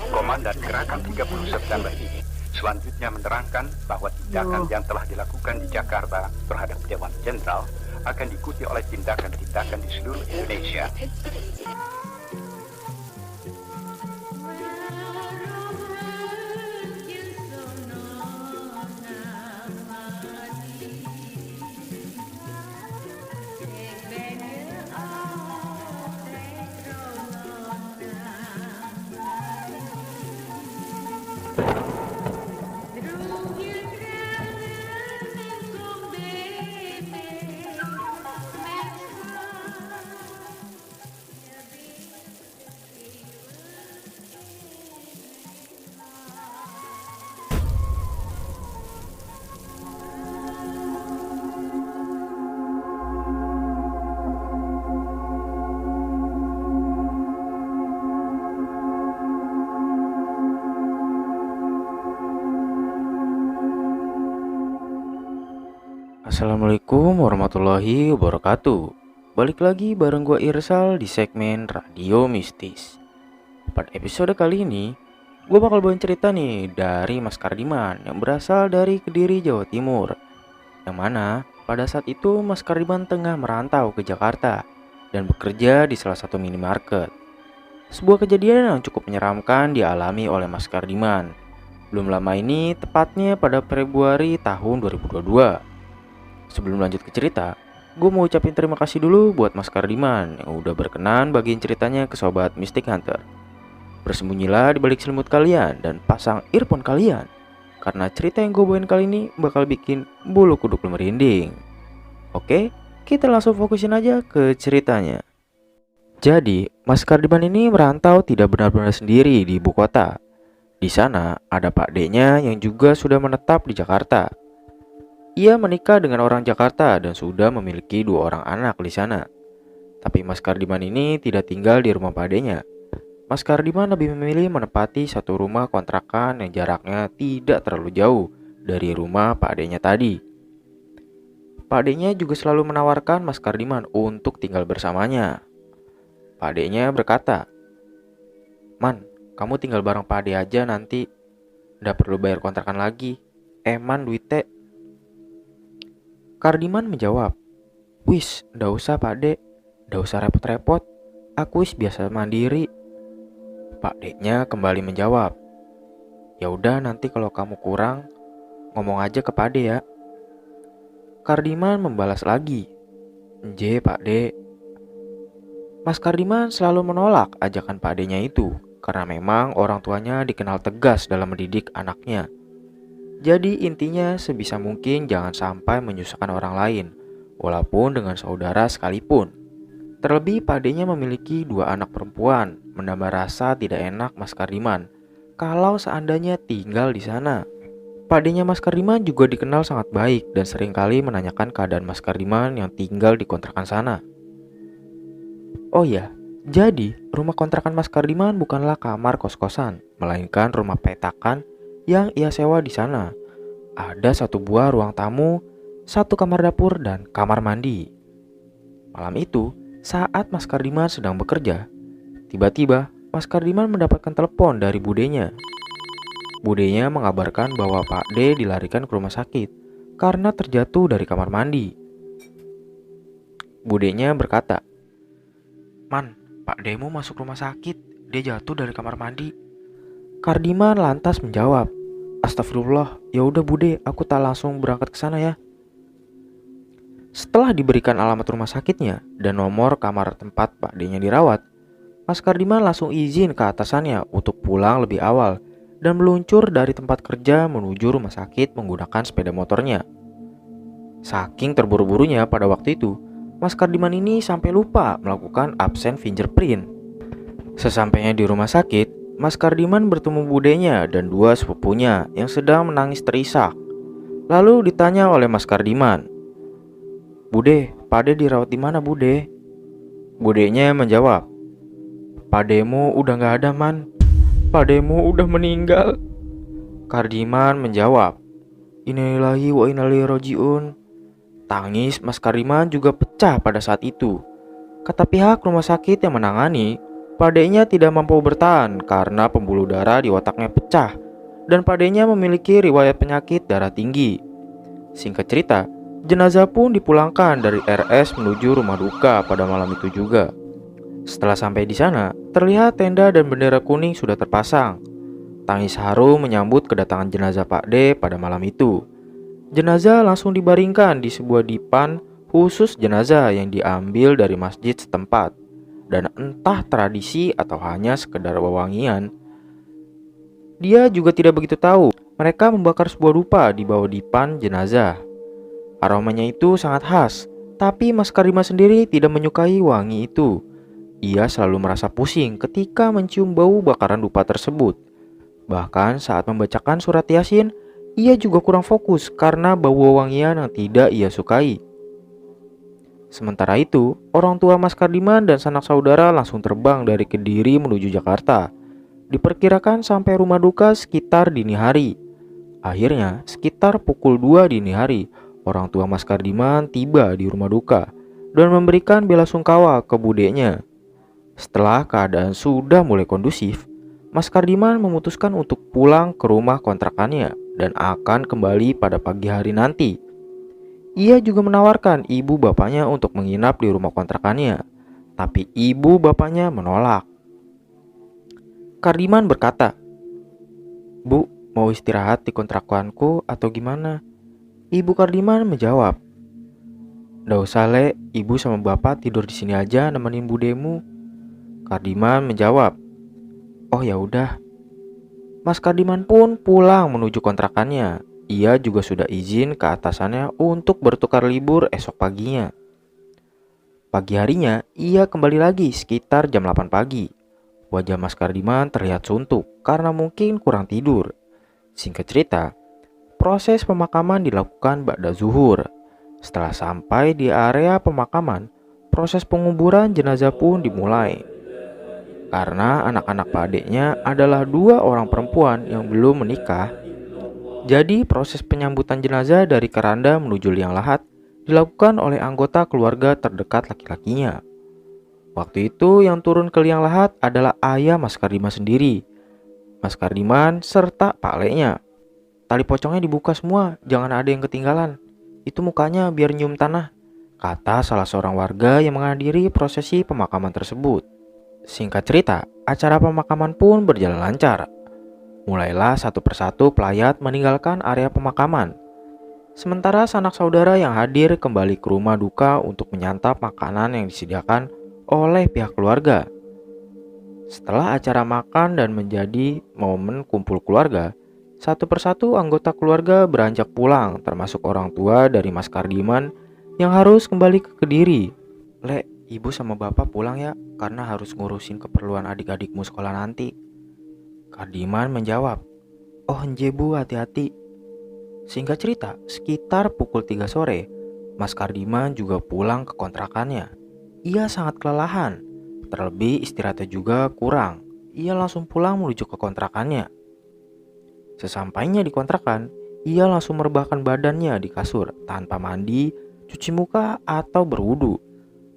Komandan Gerakan 30 September ini selanjutnya menerangkan bahwa tindakan yang telah dilakukan di Jakarta terhadap Dewan Jenderal akan diikuti oleh tindakan-tindakan di seluruh Indonesia. Assalamualaikum warahmatullahi wabarakatuh. Balik lagi bareng gua Irsal di segmen Radio Mistis. Pada episode kali ini, gua bakal bawain cerita nih dari Mas Kardiman yang berasal dari Kediri, Jawa Timur. Yang mana pada saat itu Mas Kardiman tengah merantau ke Jakarta dan bekerja di salah satu minimarket. Sebuah kejadian yang cukup menyeramkan dialami oleh Mas Kardiman. Belum lama ini, tepatnya pada Februari tahun 2022. Sebelum lanjut ke cerita, gue mau ucapin terima kasih dulu buat Mas Kardiman yang udah berkenan bagiin ceritanya ke sobat Mystic Hunter. Bersembunyilah di balik selimut kalian dan pasang earphone kalian, karena cerita yang gue bawain kali ini bakal bikin bulu kuduk lu merinding. Oke, kita langsung fokusin aja ke ceritanya. Jadi, Mas Kardiman ini merantau tidak benar-benar sendiri di ibu kota. Di sana ada Pak D-nya yang juga sudah menetap di Jakarta. Ia menikah dengan orang Jakarta dan sudah memiliki 2 orang anak di sana. Tapi Mas Kardiman ini tidak tinggal di rumah Pak D-nya. Mas Kardiman lebih memilih menempati satu rumah kontrakan yang jaraknya tidak terlalu jauh dari rumah Pak D-nya tadi. Pak D-nya juga selalu menawarkan Mas Kardiman untuk tinggal bersamanya. Pak D-nya berkata, "Man, kamu tinggal bareng Pak D aja nanti. Nggak perlu bayar kontrakan lagi. Man, duitnya." Kardiman menjawab, "Wis, ndak usah Pak De, ndak usah repot-repot, aku wis biasa mandiri." Pak D-nya kembali menjawab, "Ya udah nanti kalau kamu kurang, ngomong aja ke Pak De ya." Kardiman membalas lagi, "Nje Pak De." Mas Kardiman selalu menolak ajakan Pak D-nya itu, karena memang orang tuanya dikenal tegas dalam mendidik anaknya. Jadi intinya sebisa mungkin jangan sampai menyusahkan orang lain, walaupun dengan saudara sekalipun. Terlebih Pak D-nya memiliki 2 anak perempuan, menambah rasa tidak enak Mas Kardiman kalau seandainya tinggal di sana. Pak D-nya Mas Kardiman juga dikenal sangat baik dan seringkali menanyakan keadaan Mas Kardiman yang tinggal di kontrakan sana. Oh ya, jadi rumah kontrakan Mas Kardiman bukanlah kamar kos-kosan, melainkan rumah petakan yang ia sewa di sana. Ada 1 buah ruang tamu, 1 kamar dapur, dan kamar mandi. Malam itu, saat Mas Kardiman sedang bekerja, tiba-tiba Mas Kardiman mendapatkan telepon dari budenya. Budenya mengabarkan bahwa Pak D dilarikan ke rumah sakit karena terjatuh dari kamar mandi. Budenya berkata, "Man, Pak D-mu masuk rumah sakit, dia jatuh dari kamar mandi." Kardiman lantas menjawab, "Astagfirullah, ya udah Bude, aku tak langsung berangkat ke sana ya." Setelah diberikan alamat rumah sakitnya dan nomor kamar tempat Pak D-nya dirawat, Mas Kardiman langsung izin ke atasannya untuk pulang lebih awal dan meluncur dari tempat kerja menuju rumah sakit menggunakan sepeda motornya. Saking terburu-burunya pada waktu itu, Mas Kardiman ini sampai lupa melakukan absen fingerprint. Sesampainya di rumah sakit, Mas Kardiman bertemu budenya dan 2 sepupunya yang sedang menangis terisak. Lalu ditanya oleh Mas Kardiman, "Bude, Pak De dirawat di mana Bude?" Budenya menjawab, "Pak Demu udah gak ada Man, Pak Demu udah meninggal." Kardiman menjawab, "Innalillahi wa inna ilaihi rajiun." Tangis Mas Kardiman juga pecah pada saat itu. Kata pihak rumah sakit yang menangani, Padenya tidak mampu bertahan karena pembuluh darah di otaknya pecah dan padenya memiliki riwayat penyakit darah tinggi. Singkat cerita, jenazah pun dipulangkan dari RS menuju rumah duka pada malam itu juga. Setelah sampai di sana, terlihat tenda dan bendera kuning sudah terpasang. Tangis haru menyambut kedatangan jenazah Pak D pada malam itu. Jenazah langsung dibaringkan di sebuah dipan khusus jenazah yang diambil dari masjid setempat. Dan entah tradisi atau hanya sekedar wewangian, dia juga tidak begitu tahu. Mereka membakar sebuah dupa di bawah dipan jenazah. Aromanya itu sangat khas, tapi Mas Karima sendiri tidak menyukai wangi itu. Ia selalu merasa pusing ketika mencium bau bakaran dupa tersebut. Bahkan saat membacakan surat Yasin, ia juga kurang fokus karena bau wewangian yang tidak ia sukai. Sementara itu, orang tua Mas Kardiman dan sanak saudara langsung terbang dari Kediri menuju Jakarta. Diperkirakan sampai rumah duka sekitar dini hari. Akhirnya, sekitar pukul 2 dini hari, orang tua Mas Kardiman tiba di rumah duka dan memberikan bela sungkawa ke budenya. Setelah keadaan sudah mulai kondusif, Mas Kardiman memutuskan untuk pulang ke rumah kontrakannya dan akan kembali pada pagi hari nanti. Ia juga menawarkan ibu bapaknya untuk menginap di rumah kontrakannya, tapi ibu bapaknya menolak. Kardiman berkata, "Bu, mau istirahat di kontrakanku atau gimana?" Ibu Kardiman menjawab, "Nggak usah, Le, ibu sama bapak tidur di sini aja nemenin budemu." Kardiman menjawab, "Oh ya udah." Mas Kardiman pun pulang menuju kontrakannya. Ia juga sudah izin ke atasannya untuk bertukar libur esok paginya. Pagi harinya, ia kembali lagi sekitar jam 8 pagi. Wajah Mas Kardiman terlihat suntuk karena mungkin kurang tidur. Singkat cerita, proses pemakaman dilakukan ba'da zuhur. Setelah sampai di area pemakaman, proses penguburan jenazah pun dimulai. Karena anak-anak Pak adeknya adalah 2 orang perempuan yang belum menikah, jadi proses penyambutan jenazah dari keranda menuju liang lahat dilakukan oleh anggota keluarga terdekat laki-lakinya. Waktu itu yang turun ke liang lahat adalah ayah Mas Kardiman sendiri, Mas Kardiman serta Pak Leknya. "Tali pocongnya dibuka semua, jangan ada yang ketinggalan. Itu mukanya biar nyium tanah," kata salah seorang warga yang menghadiri prosesi pemakaman tersebut. Singkat cerita, acara pemakaman pun berjalan lancar. Mulailah satu persatu pelayat meninggalkan area pemakaman. Sementara sanak saudara yang hadir kembali ke rumah duka untuk menyantap makanan yang disediakan oleh pihak keluarga. Setelah acara makan dan menjadi momen kumpul keluarga, satu persatu anggota keluarga beranjak pulang, termasuk orang tua dari Mas Kardiman yang harus kembali ke Kediri. "Le, ibu sama bapak pulang ya, karena harus ngurusin keperluan adik-adikmu sekolah nanti." Kardiman menjawab, "Oh enje bu, hati-hati." Singkat cerita, sekitar pukul 3 sore, Mas Kardiman juga pulang ke kontrakannya. Ia sangat kelelahan, terlebih istirahatnya juga kurang. Ia langsung pulang menuju ke kontrakannya. Sesampainya di kontrakan, ia langsung merebahkan badannya di kasur tanpa mandi, cuci muka, atau berwudu.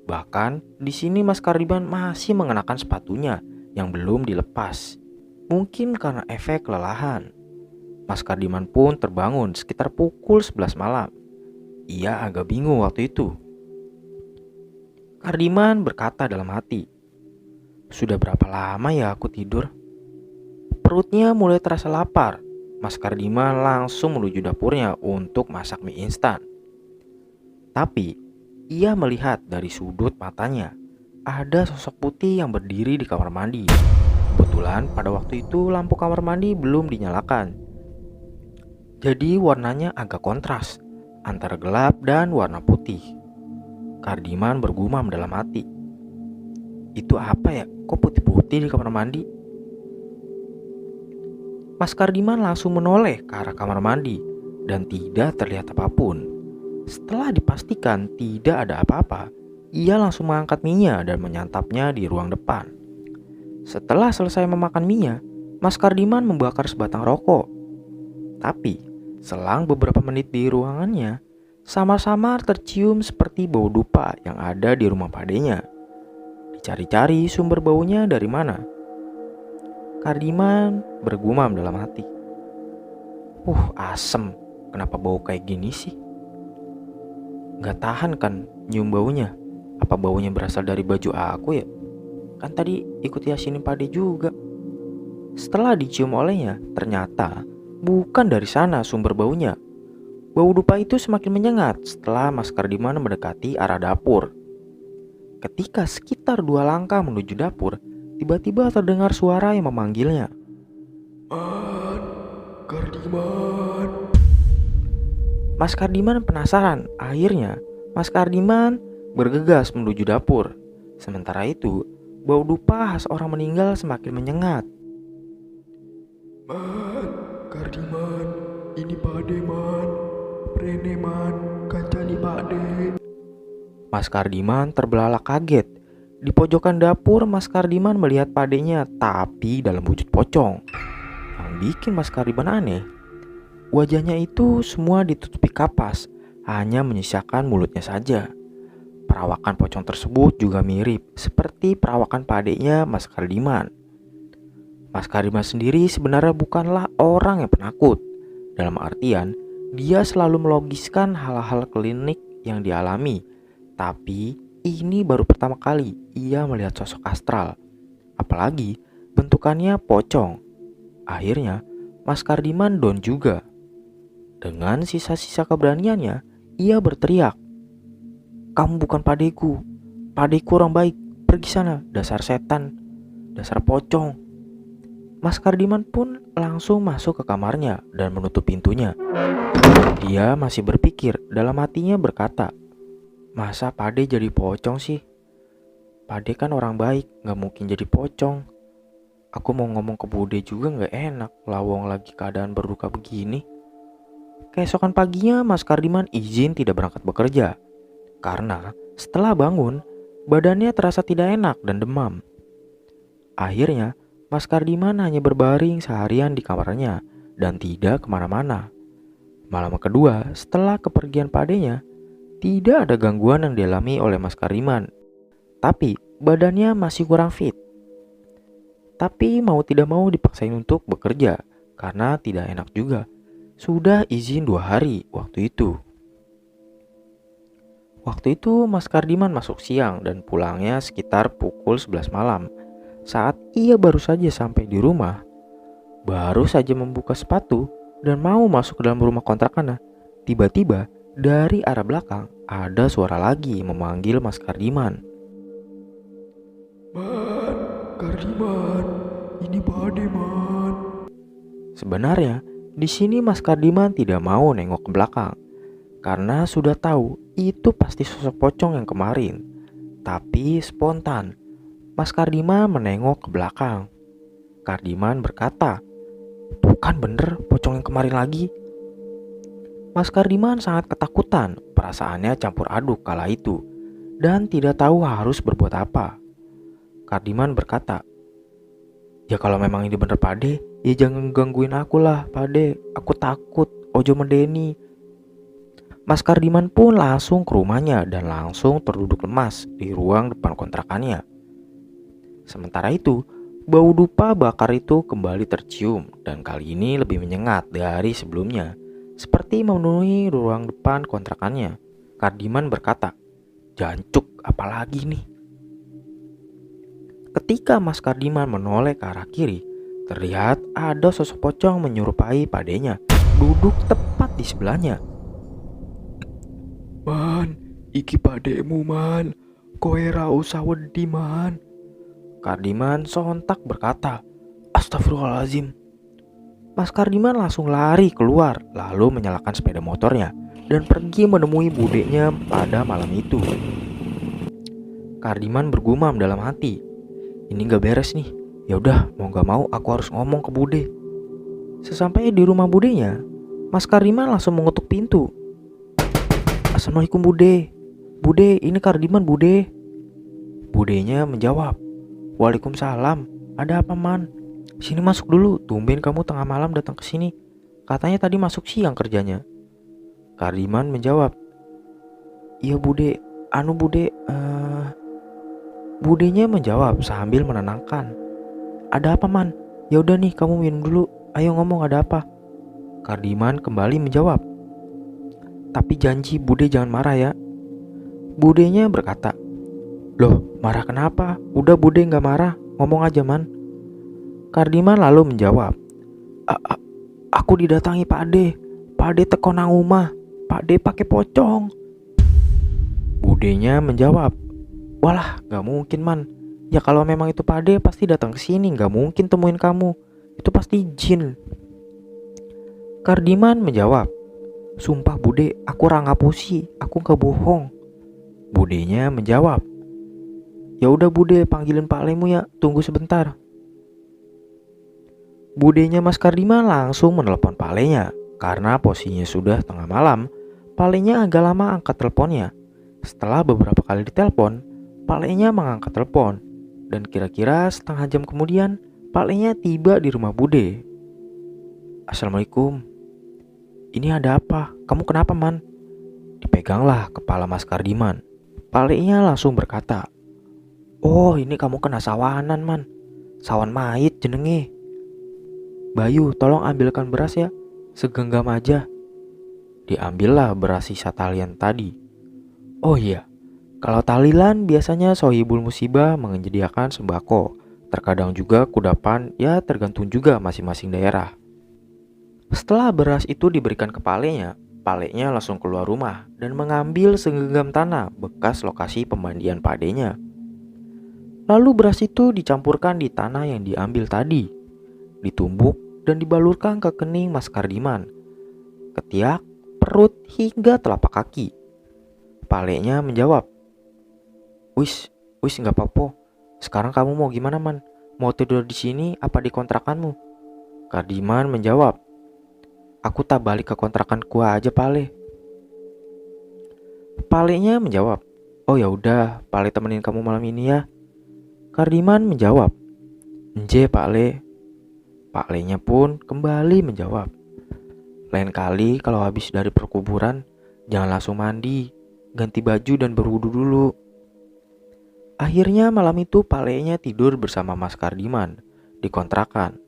Bahkan di sini Mas Kardiman masih mengenakan sepatunya yang belum dilepas. Mungkin karena efek kelelahan, Mas Kardiman pun terbangun sekitar pukul 11 malam. Ia agak bingung waktu itu. Kardiman berkata dalam hati, "Sudah berapa lama ya aku tidur?" Perutnya mulai terasa lapar. Mas Kardiman langsung menuju dapurnya untuk masak mie instan. Tapi ia melihat dari sudut matanya ada sosok putih yang berdiri di kamar mandi. Kebetulan pada waktu itu lampu kamar mandi belum dinyalakan. Jadi warnanya agak kontras antara gelap dan warna putih. Kardiman bergumam dalam hati, "Itu apa ya? Kok putih-putih di kamar mandi?" Mas Kardiman langsung menoleh ke arah kamar mandi dan tidak terlihat apapun. Setelah dipastikan tidak ada apa-apa, ia langsung mengangkat mie-nya dan menyantapnya di ruang depan. Setelah selesai memakan mie-nya, Mas Kardiman membakar sebatang rokok. Tapi selang beberapa menit di ruangannya, samar-samar tercium seperti bau dupa yang ada di rumah padenya. dicari-cari sumber baunya dari mana. Kardiman bergumam dalam hati. Asem. Kenapa bau kayak gini sih? Gak tahan kan nyium baunya. Apa baunya berasal dari baju aku ya? Kan tadi ikut yasinin Pade juga. Setelah dicium olehnya, ternyata bukan dari sana sumber baunya. Bau dupa itu semakin menyengat setelah Mas Kardiman mendekati arah dapur. Ketika sekitar 2 langkah menuju dapur, tiba-tiba terdengar suara yang memanggilnya. Man, Kardiman. Mas Kardiman penasaran. Akhirnya Mas Kardiman bergegas menuju dapur. Sementara itu, bau dupa khas orang meninggal semakin menyengat. Man, Kardiman, ini Pade man. Prene man, kancani Pade. Mas Kardiman terbelalak kaget. Di pojokan dapur Mas Kardiman melihat Padenya, tapi dalam wujud pocong. Yang bikin Mas Kardiman aneh, wajahnya itu semua ditutupi kapas, hanya menyisakan mulutnya saja. Perawakan pocong tersebut juga mirip seperti perawakan Padenya Mas Kardiman. Mas Kardiman sendiri sebenarnya bukanlah orang yang penakut. Dalam artian, dia selalu melogiskan hal-hal klinik yang dialami. Tapi ini baru pertama kali ia melihat sosok astral. Apalagi bentukannya pocong. Akhirnya Mas Kardiman down juga. Dengan sisa-sisa keberaniannya, ia berteriak, "Kamu bukan padeku. Padeku orang baik. Pergi sana, dasar setan. Dasar pocong." Mas Kardiman pun langsung masuk ke kamarnya dan menutup pintunya. Dia masih berpikir, dalam hatinya berkata, "Masa Pade jadi pocong sih? Pade kan orang baik, gak mungkin jadi pocong. Aku mau ngomong ke Bude juga gak enak, lawang lagi keadaan berduka begini." Keesokan paginya Mas Kardiman izin tidak berangkat bekerja. Karena setelah bangun, badannya terasa tidak enak dan demam. Akhirnya Mas Kardiman hanya berbaring seharian di kamarnya dan tidak kemana-mana. Malam kedua setelah kepergian Padenya, tidak ada gangguan yang dialami oleh Mas Kardiman. Tapi badannya masih kurang fit. Tapi mau tidak mau dipaksain untuk bekerja karena tidak enak juga. Sudah izin 2 hari waktu itu. Waktu itu Mas Kardiman masuk siang dan pulangnya sekitar pukul 11 malam. Saat ia baru saja sampai di rumah, baru saja membuka sepatu dan mau masuk ke dalam rumah kontrakannya, tiba-tiba dari arah belakang ada suara lagi memanggil Mas Kardiman. Man, Kardiman, ini Pade man. Sebenarnya di sini Mas Kardiman tidak mau nengok ke belakang karena sudah tahu itu pasti sosok pocong yang kemarin. Tapi spontan Mas Kardiman menengok ke belakang. Kardiman berkata, "Tuh kan bener pocong yang kemarin lagi." Mas Kardiman sangat ketakutan, perasaannya campur aduk kala itu, dan tidak tahu harus berbuat apa. Kardiman berkata, "Ya kalau memang ini bener Pade, ya jangan gangguin aku lah Pade, aku takut, ojo medeni." Mas Kardiman pun langsung ke rumahnya dan langsung terduduk lemas di ruang depan kontrakannya. Sementara itu, bau dupa bakar itu kembali tercium dan kali ini lebih menyengat dari sebelumnya, seperti memenuhi ruang depan kontrakannya. Kardiman berkata, "Jancuk, apalagi nih?" Ketika Mas Kardiman menoleh ke arah kiri, terlihat ada sosok pocong menyerupai Padenya, duduk tepat di sebelahnya. Man, iki Pademu man. Koe ra usah wedi man. Kardiman sontak berkata, "Astagfirullahaladzim." Mas Kardiman langsung lari keluar, lalu menyalakan sepeda motornya dan pergi menemui budenya pada malam itu. Kardiman bergumam dalam hati, "Ini gak beres nih. Ya udah, mau gak mau aku harus ngomong ke Bude." Sesampainya di rumah budenya, Mas Kardiman langsung mengetuk pintu. "Assalamualaikum Bude. Bude, ini Kardiman Bude." Budenya menjawab, "Waalaikumsalam. Ada apa man? Sini masuk dulu. Tumben kamu tengah malam datang ke sini. Katanya tadi masuk siang kerjanya." Kardiman menjawab, "Iya Bude. Bude, Budenya menjawab sambil menenangkan. Ada apa, Man? Ya udah nih, kamu minum dulu. Ayo ngomong, ada apa? Kardiman kembali menjawab. Tapi janji Bude jangan marah ya. Budenya berkata, loh, marah kenapa? Udah Bude gak marah, ngomong aja, Man. Kardiman lalu menjawab, aku didatangi Pak Ade. Pak Ade teko nang omah. Pak Ade pakai pocong. Budenya menjawab, walah, gak mungkin, Man. Ya kalau memang itu Pak Ade pasti datang ke sini, gak mungkin temuin kamu. Itu pasti jin. Kardiman menjawab, sumpah Bude, aku ra ngapusi, aku gak bohong. Budenya menjawab, ya udah Bude, panggilin Pak Lemu ya, tunggu sebentar. Budenya Mas Kardiman langsung menelepon Pak Lenya. Karena posisinya sudah tengah malam, Pak Lenya agak lama angkat teleponnya. Setelah beberapa kali ditelepon, Pak Lenya mengangkat telepon. Dan kira-kira setengah jam kemudian, Pak Lenya tiba di rumah Bude. Assalamualaikum. Ini ada apa? Kamu kenapa, Man? Dipeganglah kepala Mas Kardiman. Pak Lenya langsung berkata, oh ini kamu kena sawanan, Man. Sawan mayit jenenge. Bayu, tolong ambilkan beras ya. Segenggam aja. Diambillah beras sisa talian tadi. Oh iya, kalau talilan biasanya sohibul musibah menyediakan sembako. Terkadang juga kudapan, ya tergantung juga masing-masing daerah. Setelah beras itu diberikan ke Palenya langsung keluar rumah dan mengambil segenggam tanah bekas lokasi pemandian Padenya. Lalu beras itu dicampurkan di tanah yang diambil tadi, ditumbuk dan dibalurkan ke kening Mas Kardiman, ketiak, perut hingga telapak kaki. Palenya menjawab, wis nggak apa-apa. Sekarang kamu mau gimana, Man? Mau tidur di sini apa di kontrakanmu? Kardiman menjawab, aku tak balik ke kontrakanku aja, Pale. Palenya menjawab, oh ya udah, Pale temenin kamu malam ini ya. Kardiman menjawab, nje Pale. Palenya pun kembali menjawab, lain kali kalau habis dari perkuburan jangan langsung mandi, ganti baju dan berwudu dulu. Akhirnya malam itu Palenya tidur bersama Mas Kardiman di kontrakan.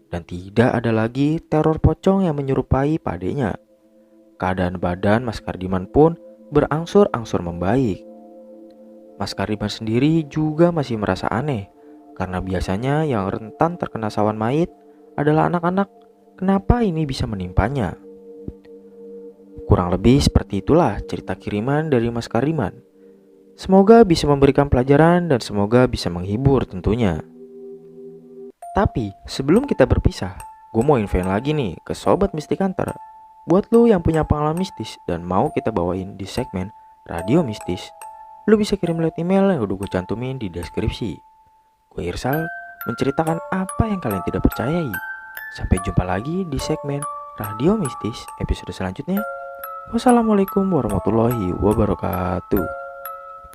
Dan tidak ada lagi teror pocong yang menyerupai Padenya. Keadaan badan Mas Kardiman pun berangsur-angsur membaik. Mas Kardiman sendiri juga masih merasa aneh, karena biasanya yang rentan terkena sawan mayit adalah anak-anak. Kenapa ini bisa menimpanya? Kurang lebih seperti itulah cerita kiriman dari Mas Kardiman. Semoga bisa memberikan pelajaran dan semoga bisa menghibur tentunya. Tapi sebelum kita berpisah, gue mau infoin lagi nih ke Sobat Mistik Hunter. Buat lu yang punya pengalaman mistis dan mau kita bawain di segmen Radio Mistis, lu bisa kirim lewat email yang udah gue cantumin di deskripsi. Gue Irsal, menceritakan apa yang kalian tidak percayai. Sampai jumpa lagi di segmen Radio Mistis episode selanjutnya. Wassalamualaikum warahmatullahi wabarakatuh.